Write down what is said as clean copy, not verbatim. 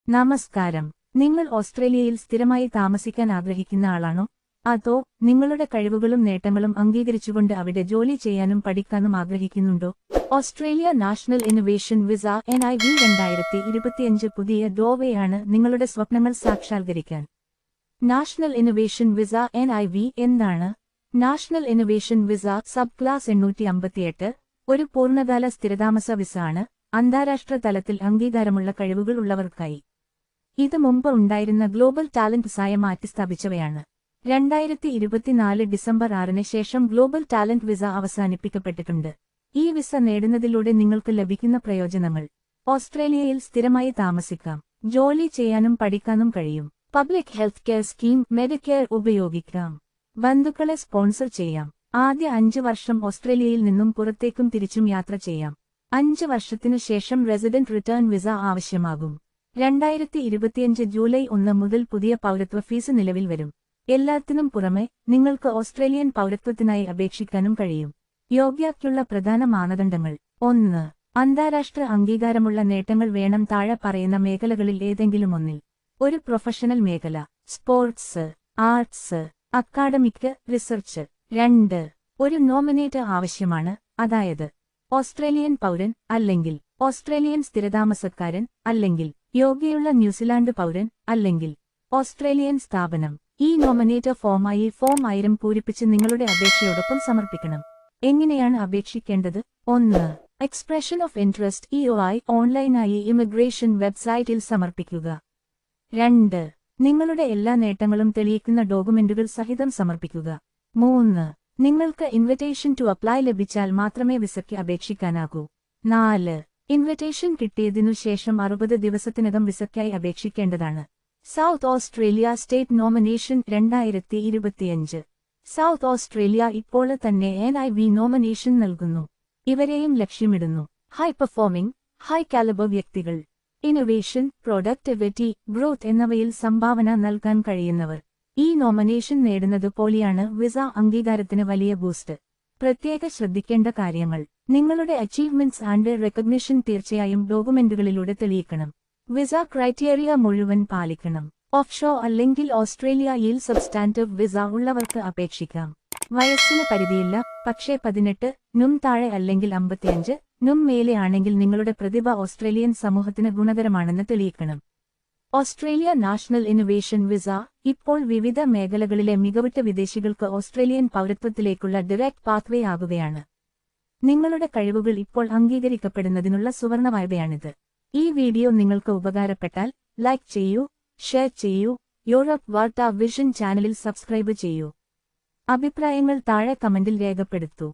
നമസ്കാരം. നിങ്ങൾ ഓസ്ട്രേലിയയിൽ സ്ഥിരമായി താമസിക്കാൻ ആഗ്രഹിക്കുന്ന ആളാണോ? അതോ നിങ്ങളുടെ കഴിവുകളും നേട്ടങ്ങളും അംഗീകരിച്ചുകൊണ്ട് അവിടെ ജോലി ചെയ്യാനും പഠിക്കാനും ആഗ്രഹിക്കുന്നുണ്ടോ? Australia national innovation visa NIV 2025 പുതിയ ഡോവേയാണ് നിങ്ങളുടെ സ്വപ്നങ്ങൾ സാക്ഷാത്കരിക്കാൻ. നാഷണൽ ഇന്നൊവേഷൻ വിസ NIV എന്താണ്? National innovation visa sub class 858 ഒരു പൂർണ്ണകാല സ്ഥിരതാമസ വിസ ആണ്, അന്താരാഷ്ട്ര തലത്തിൽ അംഗീകാരമുള്ള കഴിവുകൾ ഉള്ളവർക്കായി. ഇത് മുമ്പ് ഉണ്ടായിരുന്ന ഗ്ലോബൽ ടാലന്റ് വിസയെ മാറ്റിസ്ഥാപിച്ചവയാണ്. 2024 ഡിസംബർ 6 ശേഷം ഗ്ലോബൽ ടാലന്റ് വിസ അവസാനിപ്പിക്കപ്പെട്ടിട്ടുണ്ട്. ഈ വിസ നേടുന്നതിലൂടെ നിങ്ങൾക്ക് ലഭിക്കുന്ന പ്രയോജനങ്ങൾ: ഓസ്ട്രേലിയയിൽ സ്ഥിരമായി താമസിക്കാം, ജോലി ചെയ്യാനും പഠിക്കാനും കഴിയും, public health care scheme Medicare ഉപയോഗിക്കാം, ബന്ധുക്കളെ സ്പോൺസർ ചെയ്യാം, ആദ്യ 5 വർഷം ഓസ്ട്രേലിയയിൽ നിന്നും പുറത്തേക്കും തിരിച്ചും യാത്ര ചെയ്യാം, 5 വർഷത്തിനു ശേഷം റെസിഡന്റ് റിട്ടേൺ വിസ ആവശ്യമാകും. 2025 ജൂലൈ 1 മുതൽ പുതിയ പൗരത്വ ഫീസ് നിലവിൽ വരും. എല്ലാത്തിനും പുറമെ നിങ്ങൾക്ക് ഓസ്ട്രേലിയൻ പൗരത്വത്തിനായി അപേക്ഷിക്കാനും കഴിയും. യോഗ്യതയ്ക്കുള്ള പ്രധാന മാനദണ്ഡങ്ങൾ: 1. അന്താരാഷ്ട്ര അംഗീകാരമുള്ള നേട്ടങ്ങൾ വേണം. താഴെ പറയുന്ന മേഖലകളിൽ ഏതെങ്കിലും ഒന്നിൽ: ഒരു പ്രൊഫഷണൽ മേഖല, സ്പോർട്സ്, ആർട്സ്, അക്കാഡമിക്, റിസർച്ച്. 2. ഒരു നോമിനേറ്റ് ആവശ്യമാണ്, അതായത് ഓസ്ട്രേലിയൻ പൗരൻ അല്ലെങ്കിൽ ഓസ്ട്രേലിയൻ സ്ഥിരതാമസക്കാരൻ അല്ലെങ്കിൽ യോഗ്യയുള്ള ന്യൂസിലാൻഡ് പൗരൻ അല്ലെങ്കിൽ ഓസ്ട്രേലിയൻ സ്ഥാപനം. ഈ നോമിനേറ്റ് ഫോമായി ഫോം 1000 പൂരിപ്പിച്ച് നിങ്ങളുടെ അപേക്ഷയോടൊപ്പം സമർപ്പിക്കണം. എങ്ങനെയാണ് അപേക്ഷിക്കേണ്ടത്? 1. എക്സ്പ്രഷൻ ഓഫ് ഇൻട്രസ്റ്റ് EOI ഓൺലൈനായി ഇമിഗ്രേഷൻ വെബ്സൈറ്റിൽ സമർപ്പിക്കുക. 2. നിങ്ങളുടെ എല്ലാ നേട്ടങ്ങളും തെളിയിക്കുന്ന ഡോക്യുമെന്റുകൾ സഹിതം സമർപ്പിക്കുക. 3. നിങ്ങൾക്ക് ഇൻവിറ്റേഷൻ ടു അപ്ലൈ ലഭിച്ചാൽ മാത്രമേ വിസയ്ക്ക് അപേക്ഷിക്കാനാകൂ. 4. ഇൻവിറ്റേഷൻ കിട്ടിയതിനു ശേഷം 60 ദിവസത്തിനകം വിസയ്ക്കായി അപേക്ഷിക്കേണ്ടതാണ്. South Australia state nomination 2025. South Australia ഇപ്പോൾ തന്നെ NIV നോമിനേഷൻ നൽകുന്നു. ഇവരെയും ലക്ഷ്യമിടുന്നു: ഹൈ പെർഫോമിംഗ്, ഹൈ കാലിബർ വ്യക്തികൾ, ഇന്നൊവേഷൻ, പ്രൊഡക്ടിവിറ്റി, ഗ്രോത്ത് എന്നിവയിൽ സംഭാവന നൽകാൻ കഴിയുന്നവർ. ഈ നോമിനേഷൻ നേടുന്നത് പോലെയാണ് വിസ അംഗീകാരത്തിന് വലിയ ബൂസ്റ്റ്. പ്രത്യേക ശ്രദ്ധിക്കേണ്ട കാര്യങ്ങൾ: നിങ്ങളുടെ അച്ചീവ്മെന്റ്സ് ആൻഡ് റെക്കഗ്നിഷൻ തീർച്ചയായും ഡോക്യുമെന്റുകളിലൂടെ തെളിയിക്കണം. വിസ ക്രൈറ്റീരിയ മുഴുവൻ പാലിക്കണം. ഓഫ്ഷോർ അല്ലെങ്കിൽ ഓസ്ട്രേലിയയിൽ സബ്സ്റ്റാന്റീവ് വിസ ഉള്ളവർക്ക് അപേക്ഷിക്കാം. വയസ്സിന് പരിധിയില്ല, പക്ഷേ 18 താഴെ അല്ലെങ്കിൽ 55 മേലെ ആണെങ്കിൽ നിങ്ങളുടെ പ്രതിഭ ഓസ്ട്രേലിയൻ സമൂഹത്തിന് ഗുണകരമാണെന്ന് തെളിയിക്കണം. ഓസ്ട്രേലിയ നാഷണൽ ഇന്നൊവേഷൻ വിസ ഇപ്പോൾ വിവിധ മേഖലകളിലെ മികവുറ്റ വിദേശികൾക്ക് ഓസ്ട്രേലിയൻ പൗരത്വത്തിലേക്കുള്ള ഡയറക്ട് പാത്വേ ആകുകയാണ്. നിങ്ങളുടെ കഴിവുകൾ ഇപ്പോൾ അംഗീകരിക്കപ്പെടുന്നതിനുള്ള സുവർണവായ്പയാണിത്. ഈ വീഡിയോ നിങ്ങൾക്ക് ഉപകാരപ്പെട്ടാൽ ലൈക്ക് ചെയ്യൂ, ഷെയർ ചെയ്യൂ, യൂറോപ്പ് വാർത്താ വിഷൻ ചാനലിൽ സബ്സ്ക്രൈബ് ചെയ്യൂ. അഭിപ്രായങ്ങൾ താഴെ കമന്റിൽ രേഖപ്പെടുത്തൂ.